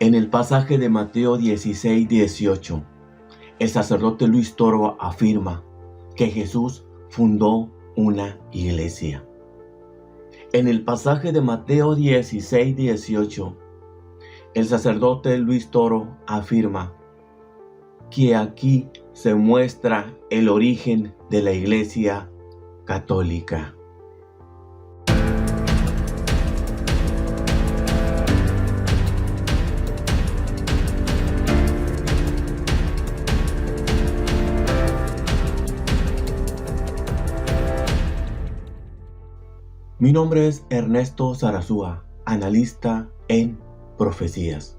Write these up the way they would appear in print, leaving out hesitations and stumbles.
En el pasaje de Mateo 16:18, el sacerdote Luis Toro afirma que Jesús fundó una iglesia. En el pasaje de Mateo 16:18, el sacerdote Luis Toro afirma que aquí se muestra el origen de la Iglesia Católica. Mi nombre es Ernesto Zarazúa, analista en profecías.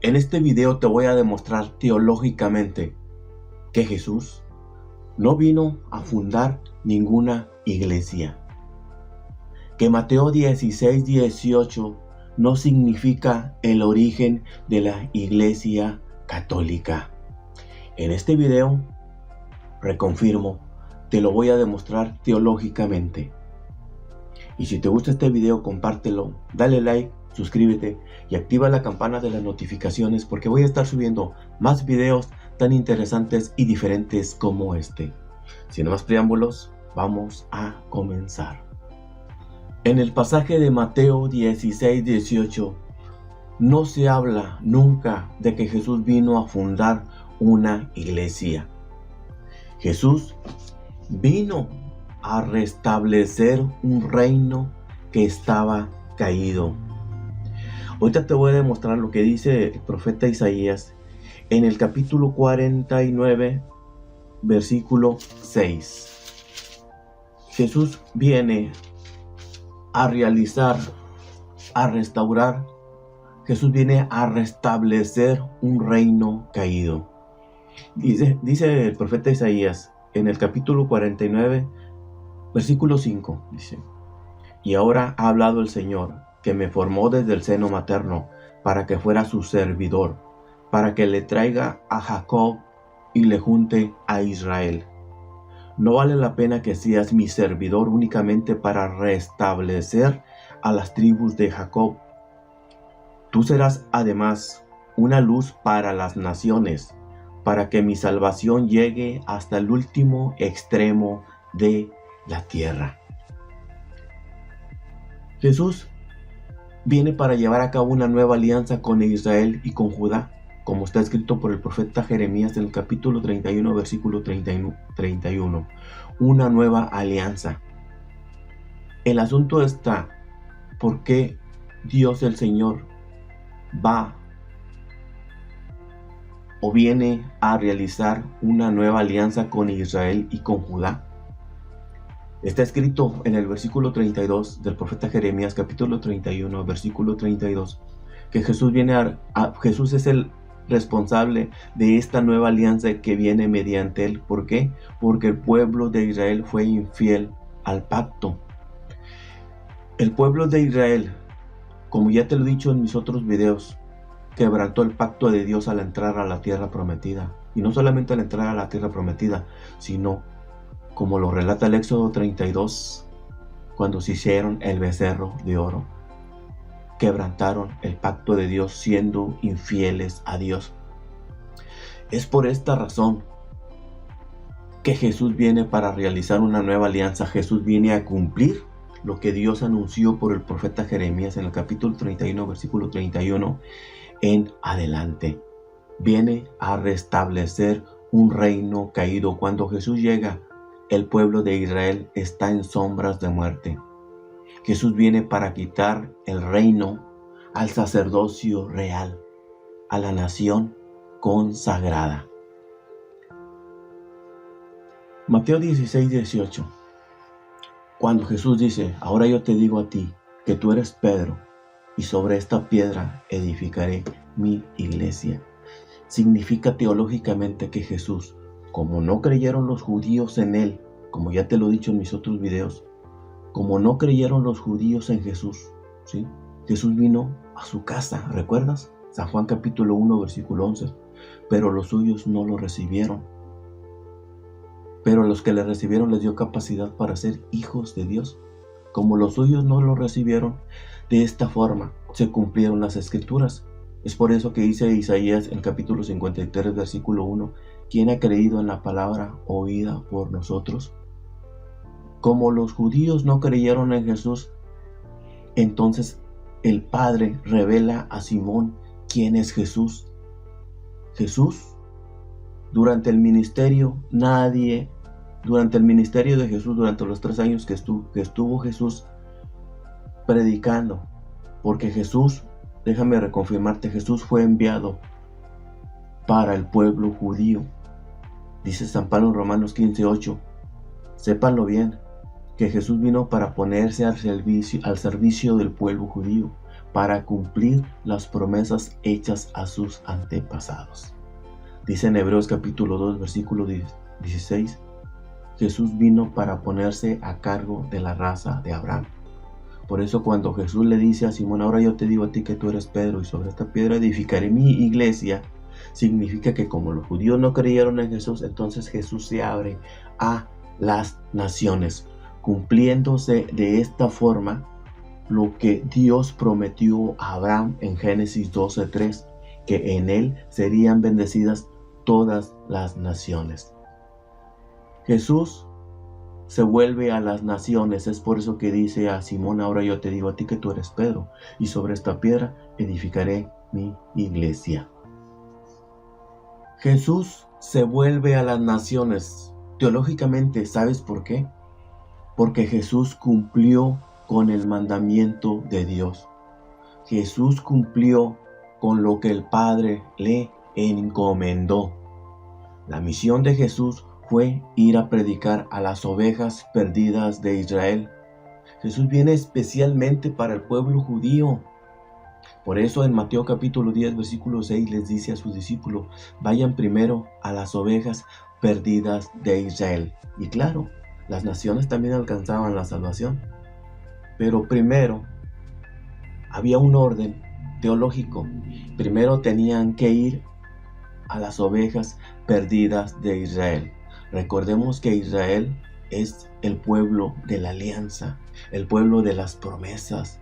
En este video te voy a demostrar teológicamente que Jesús no vino a fundar ninguna iglesia. Que Mateo 16:18 no significa el origen de la Iglesia Católica. En este video, reconfirmo, te lo voy a demostrar teológicamente. Y si te gusta este video, compártelo, dale like, suscríbete y activa la campana de las notificaciones porque voy a estar subiendo más videos tan interesantes y diferentes como este. Sin más preámbulos, vamos a comenzar. En el pasaje de Mateo 16:18 no se habla nunca de que Jesús vino a fundar una iglesia. Jesús vino a restablecer un reino que estaba caído. Ahorita te voy a demostrar lo que dice el profeta Isaías en el capítulo 49, versículo 6. Jesús viene a realizar, a restaurar, Jesús viene a restablecer un reino caído. Dice el profeta Isaías en el capítulo 49, versículo 5, dice: y ahora ha hablado el Señor, que me formó desde el seno materno, para que fuera su servidor, para que le traiga a Jacob y le junte a Israel. No vale la pena que seas mi servidor únicamente para restablecer a las tribus de Jacob. Tú serás además una luz para las naciones, para que mi salvación llegue hasta el último extremo de la tierra. Jesús viene para llevar a cabo una nueva alianza con Israel y con Judá, como está escrito por el profeta Jeremías en el capítulo 31, versículo 31. Una nueva alianza. El asunto está, ¿por qué Dios el Señor va o viene a realizar una nueva alianza con Israel y con Judá? Está escrito en el versículo 32 del profeta Jeremías, capítulo 31, versículo 32, que Jesús es el responsable de esta nueva alianza que viene mediante él. ¿Por qué? Porque el pueblo de Israel fue infiel al pacto. El pueblo de Israel, como ya te lo he dicho en mis otros videos, quebrantó el pacto de Dios al entrar a la tierra prometida. Y no solamente al entrar a la tierra prometida, sino, como lo relata el Éxodo 32, cuando se hicieron el becerro de oro. Quebrantaron el pacto de Dios siendo infieles a Dios. Es por esta razón que Jesús viene para realizar una nueva alianza. Jesús viene a cumplir lo que Dios anunció por el profeta Jeremías en el capítulo 31, versículo 31 en adelante. Viene a restablecer un reino caído. Cuando Jesús llega, el pueblo de Israel está en sombras de muerte. Jesús viene para quitar el reino al sacerdocio real, a la nación consagrada. Mateo 16:18. Cuando Jesús dice: ahora yo te digo a ti que tú eres Pedro, y sobre esta piedra edificaré mi iglesia. Significa teológicamente que Jesús, como no creyeron los judíos en él, como ya te lo he dicho en mis otros videos, como no creyeron los judíos en Jesús, ¿sí? Jesús vino a su casa, ¿recuerdas? San Juan capítulo 1, versículo 11. Pero los suyos no lo recibieron. Pero a los que le recibieron les dio capacidad para ser hijos de Dios. Como los suyos no lo recibieron, de esta forma se cumplieron las escrituras. Es por eso que dice Isaías en capítulo 53, versículo 1, ¿quién ha creído en la palabra oída por nosotros? Como los judíos no creyeron en Jesús, entonces el Padre revela a Simón quién es Jesús. Jesús, durante el ministerio de Jesús, durante los 3 años que estuvo Jesús predicando, porque Jesús, déjame reconfirmarte, Jesús fue enviado para el pueblo judío. Dice San Pablo en Romanos 15:8, sépanlo bien, que Jesús vino para ponerse al servicio del pueblo judío, para cumplir las promesas hechas a sus antepasados. Dice en Hebreos capítulo 2, versículo 16, Jesús vino para ponerse a cargo de la raza de Abraham. Por eso cuando Jesús le dice a Simón, ahora yo te digo a ti que tú eres Pedro y sobre esta piedra edificaré mi iglesia, significa que como los judíos no creyeron en Jesús, entonces Jesús se abre a las naciones, cumpliéndose de esta forma lo que Dios prometió a Abraham en Génesis 12:3, que en él serían bendecidas todas las naciones. Jesús se vuelve a las naciones, es por eso que dice a Simón, ahora yo te digo a ti que tú eres Pedro, y sobre esta piedra edificaré mi iglesia. Jesús se vuelve a las naciones. Teológicamente, ¿sabes por qué? Porque Jesús cumplió con el mandamiento de Dios. Jesús cumplió con lo que el Padre le encomendó. La misión de Jesús fue ir a predicar a las ovejas perdidas de Israel. Jesús viene especialmente para el pueblo judío. Por eso en Mateo capítulo 10, versículo 6 les dice a sus discípulos, vayan primero a las ovejas perdidas de Israel. Y claro, las naciones también alcanzaban la salvación. Pero primero había un orden teológico. Primero tenían que ir a las ovejas perdidas de Israel. Recordemos que Israel es el pueblo de la alianza, el pueblo de las promesas,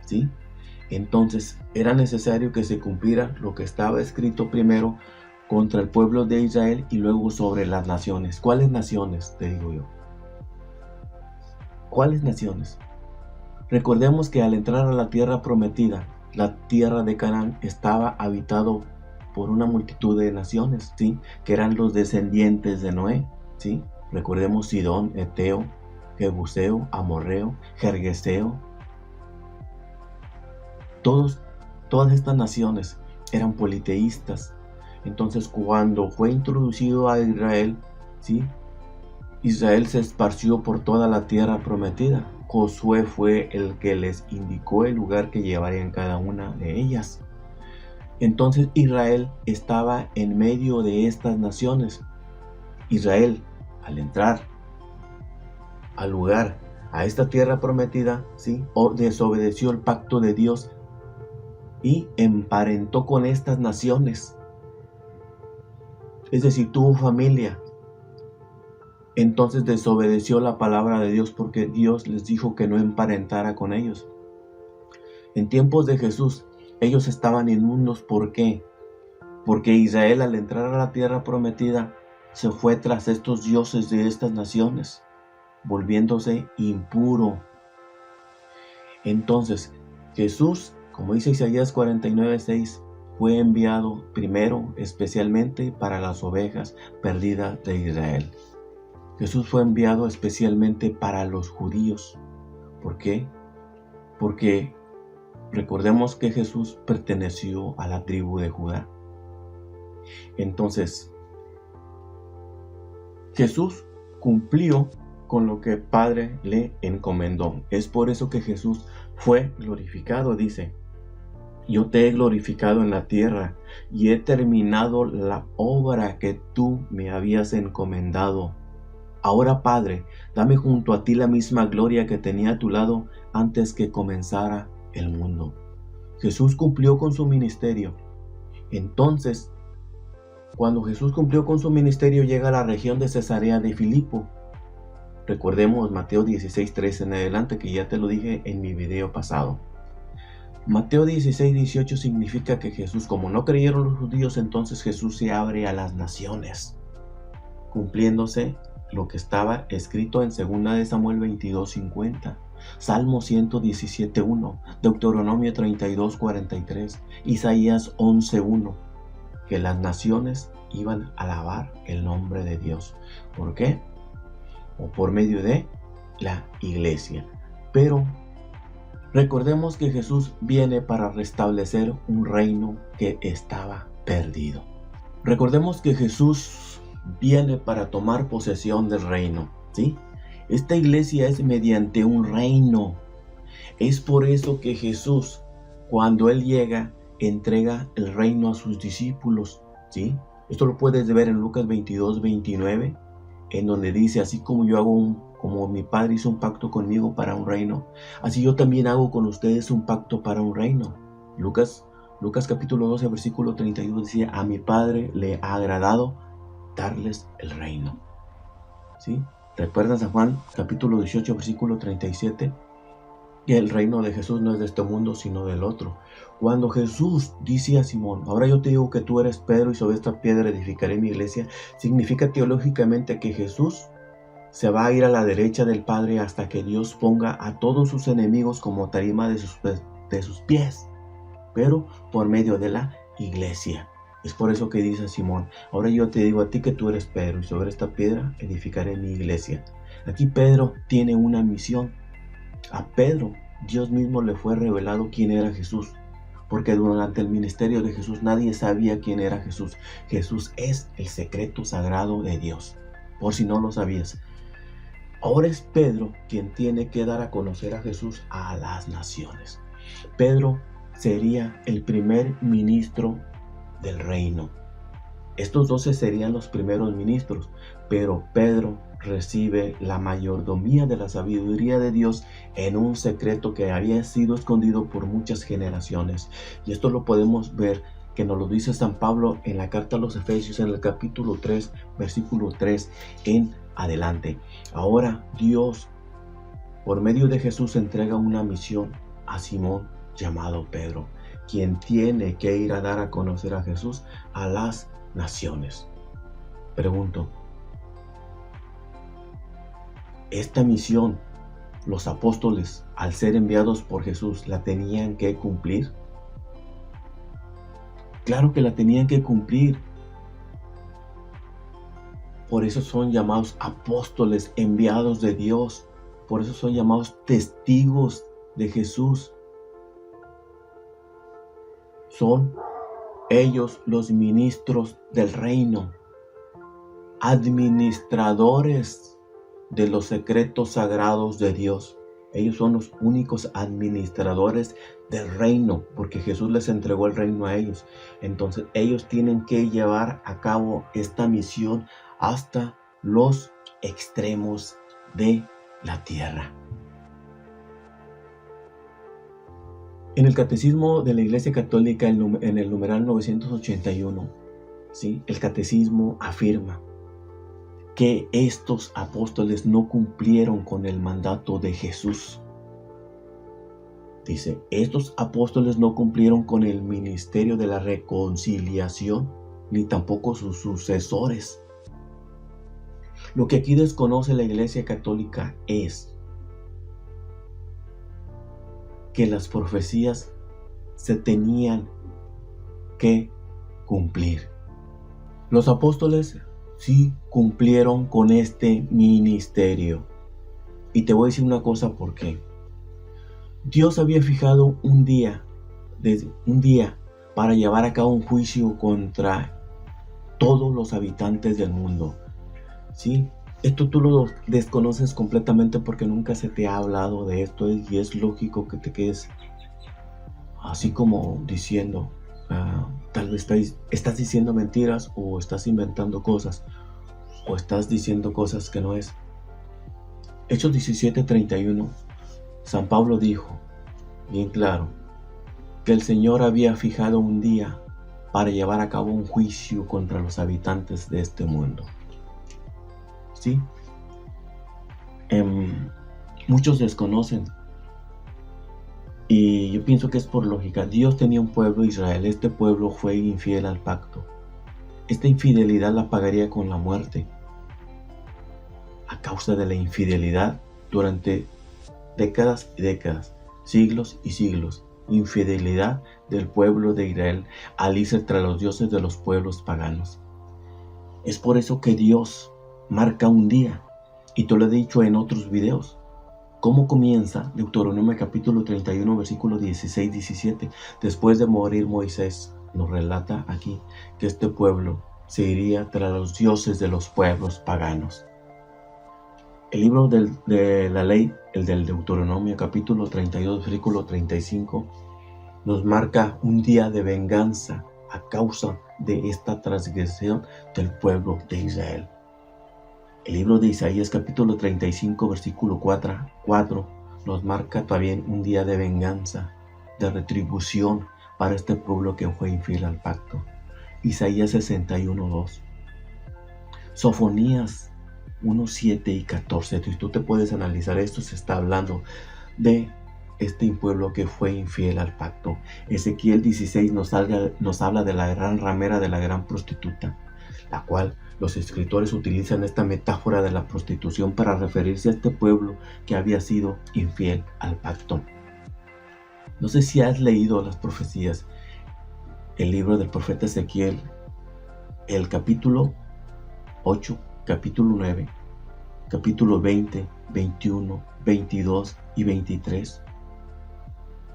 ¿sí? Entonces era necesario que se cumpliera lo que estaba escrito primero contra el pueblo de Israel y luego sobre las naciones. ¿Cuáles naciones? Te digo yo. ¿Cuáles naciones? Recordemos que al entrar a la tierra prometida, la tierra de Canaán estaba habitado por una multitud de naciones, ¿sí? Que eran los descendientes de Noé, ¿sí? Recordemos Sidón, Eteo, Jebuseo, Amorreo, Gergeseo. Todas estas naciones eran politeístas. Entonces cuando fue introducido a Israel, ¿sí? Israel se esparció por toda la tierra prometida. Josué fue el que les indicó el lugar que llevarían cada una de ellas. Entonces Israel estaba en medio de estas naciones. Israel, al entrar al lugar, a esta tierra prometida, ¿sí? Desobedeció el pacto de Dios y emparentó con estas naciones. Es decir, tuvo familia. Entonces desobedeció la palabra de Dios porque Dios les dijo que no emparentara con ellos. En tiempos de Jesús, ellos estaban inmundos. ¿Por qué? Porque Israel al entrar a la tierra prometida se fue tras estos dioses de estas naciones, volviéndose impuro. Entonces Jesús, como dice Isaías 49:6, fue enviado primero especialmente para las ovejas perdidas de Israel. Jesús fue enviado especialmente para los judíos. ¿Por qué? Porque recordemos que Jesús perteneció a la tribu de Judá. Entonces, Jesús cumplió con lo que el Padre le encomendó. Es por eso que Jesús fue glorificado, dice, yo te he glorificado en la tierra y he terminado la obra que tú me habías encomendado. Ahora, Padre, dame junto a ti la misma gloria que tenía a tu lado antes que comenzara el mundo. Jesús cumplió con su ministerio. Entonces, cuando Jesús cumplió con su ministerio, llega a la región de Cesarea de Filipo. Recordemos Mateo 16:13 en adelante, que ya te lo dije en mi video pasado. Mateo 16:18 significa que Jesús, como no creyeron los judíos, entonces Jesús se abre a las naciones, cumpliéndose lo que estaba escrito en 2 de Samuel 22:50, Salmo 117:1, Deuteronomio 32:43, Isaías 11:1, que las naciones iban a alabar el nombre de Dios. ¿Por qué? O por medio de la iglesia. Pero recordemos que Jesús viene para restablecer un reino que estaba perdido. Recordemos que Jesús viene para tomar posesión del reino, ¿sí? Esta iglesia es mediante un reino. Es por eso que Jesús, cuando Él llega, entrega el reino a sus discípulos, ¿sí? Esto lo puedes ver en Lucas 22:29, en donde dice, así como yo como mi Padre hizo un pacto conmigo para un reino, así yo también hago con ustedes un pacto para un reino. Lucas capítulo 12, versículo 32 decía, a mi Padre le ha agradado darles el reino. ¿Sí? ¿Recuerdas a Juan capítulo 18, versículo 37? Que el reino de Jesús no es de este mundo, sino del otro. Cuando Jesús dice a Simón, ahora yo te digo que tú eres Pedro y sobre esta piedra edificaré mi iglesia, significa teológicamente que Jesús se va a ir a la derecha del Padre hasta que Dios ponga a todos sus enemigos como tarima de sus pies, pero por medio de la iglesia. Es por eso que dice Simón, ahora yo te digo a ti que tú eres Pedro y sobre esta piedra edificaré mi iglesia. Aquí Pedro tiene una misión. A Pedro, Dios mismo le fue revelado quién era Jesús, porque durante el ministerio de Jesús nadie sabía quién era Jesús. Jesús es el secreto sagrado de Dios, por si no lo sabías. Ahora es Pedro quien tiene que dar a conocer a Jesús a las naciones. Pedro sería el primer ministro del reino. Estos 12 serían los primeros ministros, pero Pedro recibe la mayordomía de la sabiduría de Dios en un secreto que había sido escondido por muchas generaciones. Y esto lo podemos ver, que nos lo dice San Pablo en la carta a los Efesios, en el capítulo 3, versículo 3 en adelante. Ahora Dios, por medio de Jesús, entrega una misión a Simón llamado Pedro, quien tiene que ir a dar a conocer a Jesús a las naciones. Pregunto, esta misión, los apóstoles, al ser enviados por Jesús, ¿la tenían que cumplir? Claro que la tenían que cumplir. Por eso son llamados apóstoles, enviados de Dios. Por eso son llamados testigos de Jesús. Son ellos los ministros del reino, administradores de los secretos sagrados de Dios. Ellos son los únicos administradores del reino, porque Jesús les entregó el reino a ellos. Entonces ellos tienen que llevar a cabo esta misión hasta los extremos de la tierra. En el Catecismo de la Iglesia Católica, en el numeral 981, ¿sí? El Catecismo afirma que estos apóstoles no cumplieron con el mandato de Jesús. Dice, estos apóstoles no cumplieron con el ministerio de la reconciliación, ni tampoco sus sucesores. Lo que aquí desconoce la Iglesia Católica es que las profecías se tenían que cumplir. Los apóstoles sí cumplieron con este ministerio. Y te voy a decir una cosa, ¿por qué? Dios había fijado un día para llevar a cabo un juicio contra todos los habitantes del mundo. ¿Sí? Esto tú lo desconoces completamente porque nunca se te ha hablado de esto, y es lógico que te quedes así como diciendo, tal vez estás diciendo mentiras, o estás inventando cosas, o estás diciendo cosas que no es. Hechos 17:31, San Pablo dijo bien claro que el Señor había fijado un día para llevar a cabo un juicio contra los habitantes de este mundo. ¿Sí? Muchos desconocen Y yo pienso que es por lógica. Dios tenía un pueblo, Israel. Este pueblo fue infiel al pacto. Esta infidelidad la pagaría con la muerte. A causa de la infidelidad durante décadas y décadas, siglos y siglos. Infidelidad del pueblo de Israel al irse tras los dioses de los pueblos paganos. Es por eso que Dios marca un día. Y te lo he dicho en otros videos. ¿Cómo comienza? Deuteronomio capítulo 31, versículo 16-17. Después de morir Moisés, nos relata aquí que este pueblo se iría tras los dioses de los pueblos paganos. El libro de la ley, el del Deuteronomio capítulo 32, versículo 35, nos marca un día de venganza a causa de esta transgresión del pueblo de Israel. El libro de Isaías capítulo 35 versículo 4 nos marca también un día de venganza, de retribución para este pueblo que fue infiel al pacto. Isaías 61:2. Sofonías 1:7 y 14. Si tú te puedes analizar esto, se está hablando de este pueblo que fue infiel al pacto. Ezequiel 16 nos habla de la gran ramera, de la gran prostituta, la cual los escritores utilizan esta metáfora de la prostitución para referirse a este pueblo que había sido infiel al pacto. No sé si has leído las profecías, el libro del profeta Ezequiel, el capítulo 8, capítulo 9, capítulo 20, 21, 22 y 23.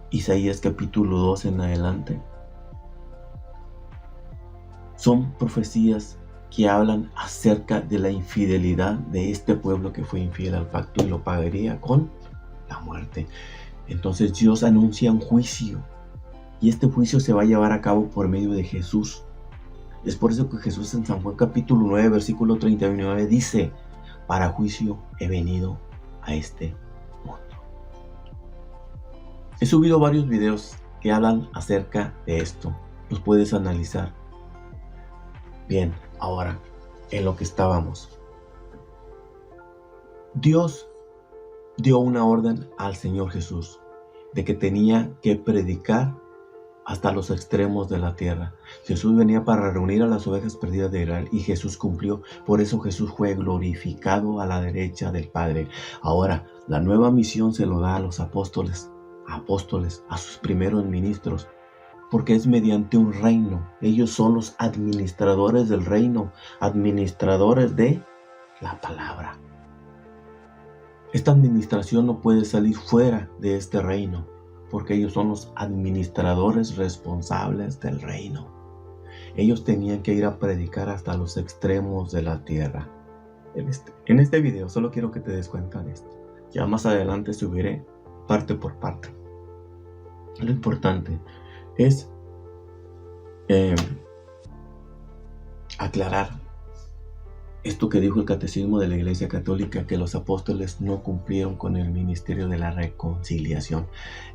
Isaías capítulo 2 en adelante. Son profecías que hablan acerca de la infidelidad de este pueblo que fue infiel al pacto y lo pagaría con la muerte. Entonces Dios anuncia un juicio y este juicio se va a llevar a cabo por medio de Jesús. Es por eso que Jesús en San Juan capítulo 9 versículo 39 dice: para juicio he venido a este mundo. He subido varios videos que hablan acerca de esto. Los puedes analizar. Bien, ahora, en lo que estábamos. Dios dio una orden al Señor Jesús de que tenía que predicar hasta los extremos de la tierra. Jesús venía para reunir a las ovejas perdidas de Israel y Jesús cumplió. Por eso Jesús fue glorificado a la derecha del Padre. Ahora, la nueva misión se lo da a los apóstoles, a sus primeros ministros, porque es mediante un reino. Ellos son los administradores del reino, administradores de la palabra. Esta administración no puede salir fuera de este reino, porque ellos son los administradores responsables del reino. Ellos tenían que ir a predicar hasta los extremos de la tierra. En este video solo quiero que te des cuenta de esto. Ya más adelante subiré parte por parte. Lo importante es aclarar esto que dijo el Catecismo de la Iglesia Católica, que los apóstoles no cumplieron con el ministerio de la reconciliación.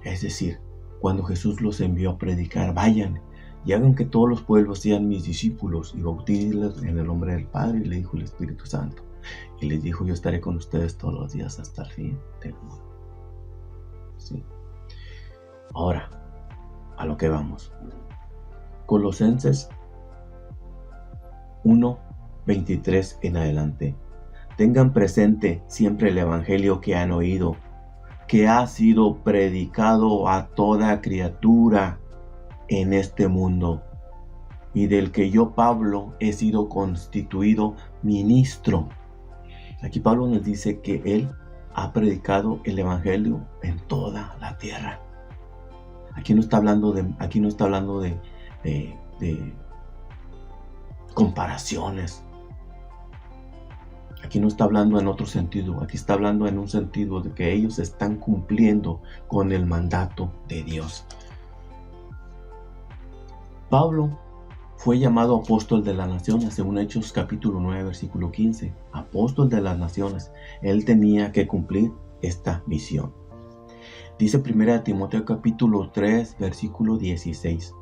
Es decir, cuando Jesús los envió a predicar: vayan y hagan que todos los pueblos sean mis discípulos y bautícenlos en el nombre del Padre, y le dijo el Espíritu Santo. Y les dijo: yo estaré con ustedes todos los días hasta el fin del mundo. ¿Sí? Ahora, a lo que vamos. Colosenses 1:23 en adelante. Tengan presente siempre el evangelio que han oído, que ha sido predicado a toda criatura en este mundo, y del que yo, Pablo, he sido constituido ministro. Aquí Pablo nos dice que él ha predicado el evangelio en toda la tierra. Aquí no está hablando de comparaciones. Aquí no está hablando en otro sentido. Aquí está hablando en un sentido de que ellos están cumpliendo con el mandato de Dios. Pablo fue llamado apóstol de las naciones, según Hechos capítulo 9, versículo 15. Apóstol de las naciones. Él tenía que cumplir esta misión. Dice 1 Timoteo capítulo 3, versículo 16.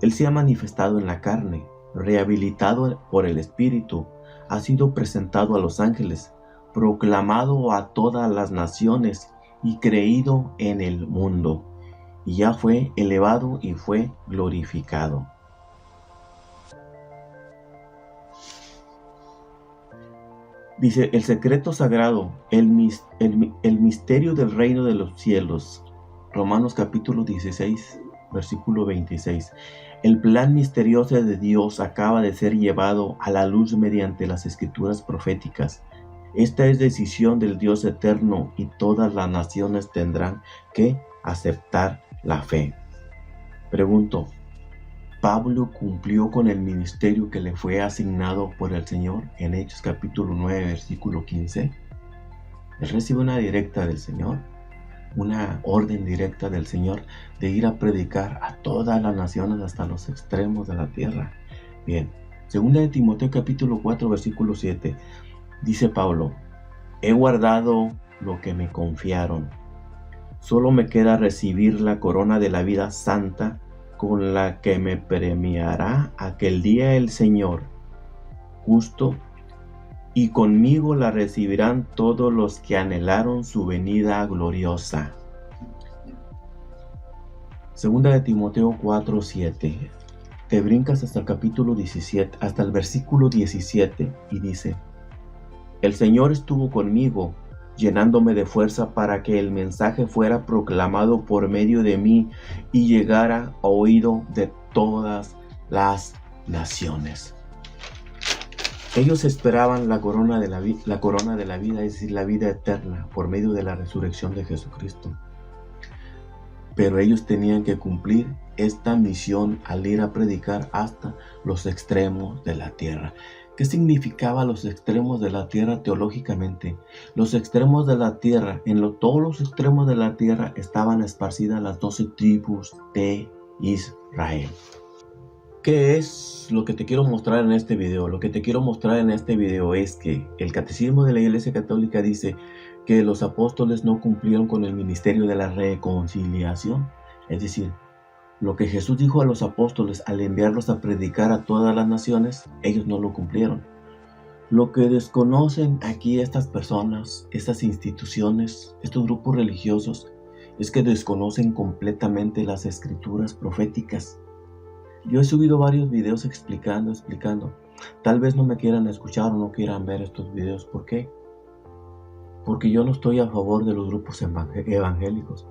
Él se ha manifestado en la carne, rehabilitado por el Espíritu, ha sido presentado a los ángeles, proclamado a todas las naciones y creído en el mundo, y ya fue elevado y fue glorificado. Dice, el secreto sagrado, el misterio del reino de los cielos. Romanos capítulo 16, versículo 26. El plan misterioso de Dios acaba de ser llevado a la luz mediante las escrituras proféticas. Esta es decisión del Dios eterno y todas las naciones tendrán que aceptar la fe. Pregunto, ¿Pablo cumplió con el ministerio que le fue asignado por el Señor en Hechos capítulo 9, versículo 15? Él recibe una directa del Señor, una orden directa del Señor de ir a predicar a todas las naciones hasta los extremos de la tierra. Bien, segunda de Timoteo capítulo 4, versículo 7, dice Pablo, he guardado lo que me confiaron. Solo me queda recibir la corona de la vida santa con la que me premiará aquel día el Señor justo, y conmigo la recibirán todos los que anhelaron su venida gloriosa. Segunda de Timoteo 4:7. Te brincas hasta el capítulo 17, hasta el versículo 17, y dice, el Señor estuvo conmigo, llenándome de fuerza para que el mensaje fuera proclamado por medio de mí y llegara a oído de todas las naciones. Ellos esperaban la corona de la vida, es decir, la vida eterna, por medio de la resurrección de Jesucristo. Pero ellos tenían que cumplir esta misión al ir a predicar hasta los extremos de la tierra. ¿Qué significaba los extremos de la tierra teológicamente? Los extremos de la tierra, todos los extremos de la tierra estaban esparcidas las 12 tribus de Israel. ¿Qué es lo que te quiero mostrar en este video? Lo que te quiero mostrar en este video es que el Catecismo de la Iglesia Católica dice que los apóstoles no cumplieron con el ministerio de la reconciliación. Es decir, lo que Jesús dijo a los apóstoles al enviarlos a predicar a todas las naciones, ellos no lo cumplieron. Lo que desconocen aquí estas personas, estas instituciones, estos grupos religiosos, es que desconocen completamente las escrituras proféticas. Yo he subido varios videos explicando. Tal vez no me quieran escuchar o no quieran ver estos videos. ¿Por qué? Porque yo no estoy a favor de los grupos evangélicos.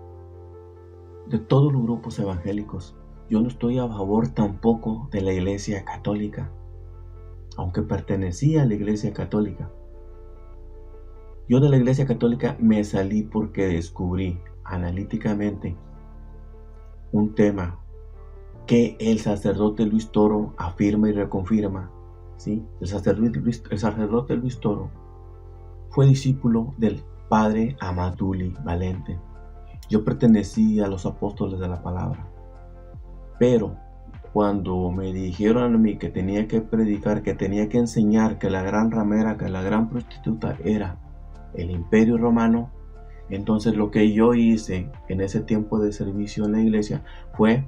De todos los grupos evangélicos. Yo no estoy a favor tampoco de la Iglesia Católica. Aunque pertenecía a la Iglesia Católica. Yo de la Iglesia Católica me salí porque descubrí analíticamente un tema que el sacerdote Luis Toro afirma y reconfirma. ¿Sí? El sacerdote Luis Toro fue discípulo del padre Amaduli Valente. Yo pertenecí a los apóstoles de la palabra. Pero cuando me dijeron a mí que tenía que predicar, que tenía que enseñar que la gran ramera, que la gran prostituta era el Imperio Romano, entonces lo que yo hice en ese tiempo de servicio en la iglesia fue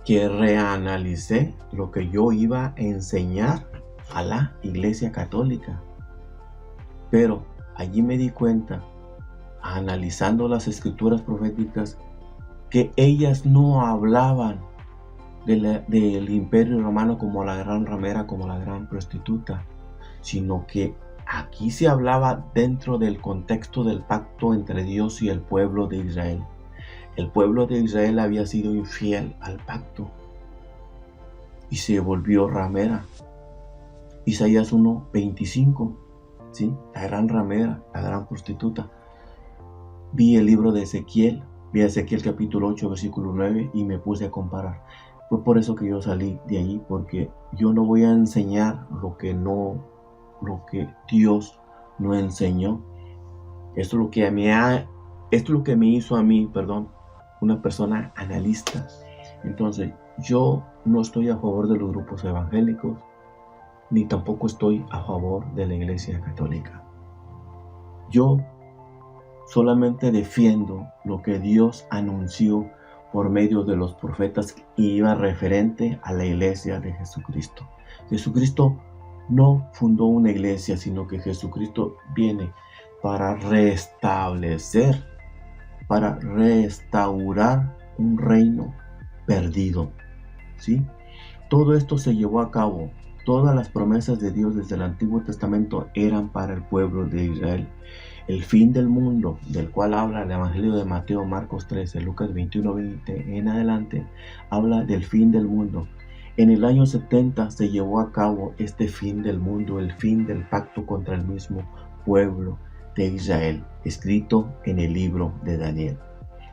que reanalicé lo que yo iba a enseñar a la Iglesia Católica. Pero allí me di cuenta, analizando las escrituras proféticas, que ellas no hablaban del Imperio Romano como la gran ramera, como la gran prostituta, sino que aquí se hablaba dentro del contexto del pacto entre Dios y el pueblo de Israel. El pueblo de Israel había sido infiel al pacto y se volvió ramera. Isaías 1:25, ¿sí? La gran ramera, la gran prostituta. Vi el libro de Ezequiel, vi Ezequiel capítulo 8, versículo 9 y me puse a comparar. Fue por eso que yo salí de allí, porque yo no voy a enseñar lo que Dios no enseñó. Esto es lo que me hizo a mí, una persona analista. Entonces, yo no estoy a favor de los grupos evangélicos, ni tampoco estoy a favor de la Iglesia Católica. Yo solamente defiendo lo que Dios anunció por medio de los profetas y iba referente a la Iglesia de Jesucristo. Jesucristo no fundó una iglesia, sino que Jesucristo viene para restablecer, para restaurar un reino perdido, ¿sí? Todo esto se llevó a cabo. Todas las promesas de Dios desde el Antiguo Testamento eran para el pueblo de Israel. El fin del mundo, del cual habla el Evangelio de Mateo, Marcos 13, Lucas 21, 20 en adelante, habla del fin del mundo. En el año 70 se llevó a cabo este fin del mundo, el fin del pacto contra el mismo pueblo de Israel, escrito en el libro de Daniel.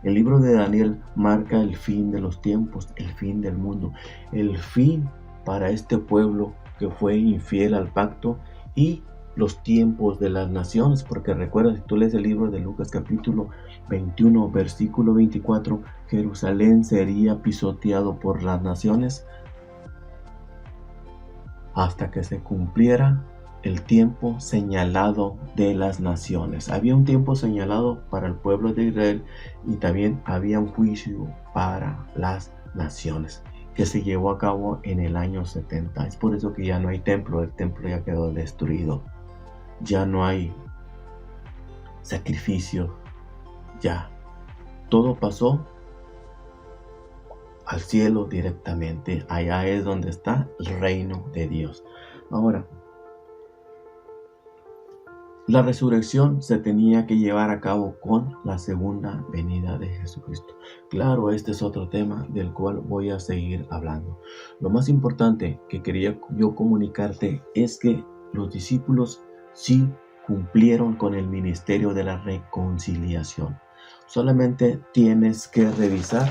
El libro de Daniel marca el fin de los tiempos, el fin del mundo, el fin para este pueblo que fue infiel al pacto y los tiempos de las naciones, porque recuerda, si tú lees el libro de Lucas capítulo 21, versículo 24, Jerusalén sería pisoteado por las naciones hasta que se cumpliera el tiempo señalado de las naciones. Había un tiempo señalado para el pueblo de Israel y también había un juicio para las naciones que se llevó a cabo en el año 70. Es por eso que ya no hay templo, el templo ya quedó destruido. Ya no hay sacrificio, ya todo pasó al cielo directamente. Allá es donde está el reino de Dios. Ahora, la resurrección se tenía que llevar a cabo con la segunda venida de Jesucristo. Claro, este es otro tema del cual voy a seguir hablando. Lo más importante que quería yo comunicarte es que los discípulos sí cumplieron con el ministerio de la reconciliación. Solamente tienes que revisar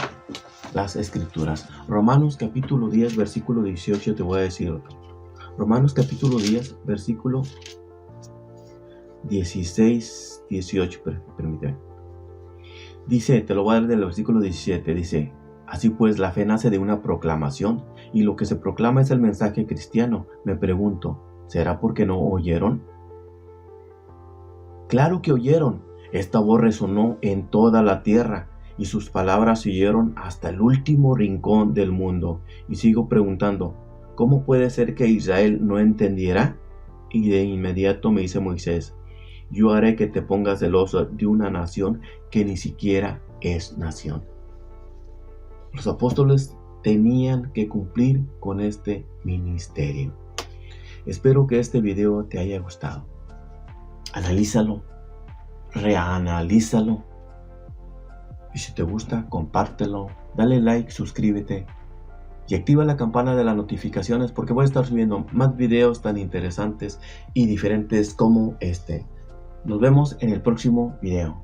las escrituras. Romanos capítulo 10, versículo 18, te voy a decir. Romanos capítulo 10, versículo 16, 18, permíteme. Dice, te lo voy a dar del versículo 17, dice: así pues, la fe nace de una proclamación, y lo que se proclama es el mensaje cristiano. Me pregunto, ¿será porque no oyeron? Claro que oyeron. Esta voz resonó en toda la tierra, y sus palabras se oyeron hasta el último rincón del mundo. Y sigo preguntando, ¿cómo puede ser que Israel no entendiera? Y de inmediato me dice Moisés: yo haré que te pongas celoso de una nación que ni siquiera es nación. Los apóstoles tenían que cumplir con este ministerio. Espero que este video te haya gustado. Analízalo, reanalízalo. Y si te gusta, compártelo, dale like, suscríbete y activa la campana de las notificaciones, porque voy a estar subiendo más videos tan interesantes y diferentes como este. Nos vemos en el próximo video.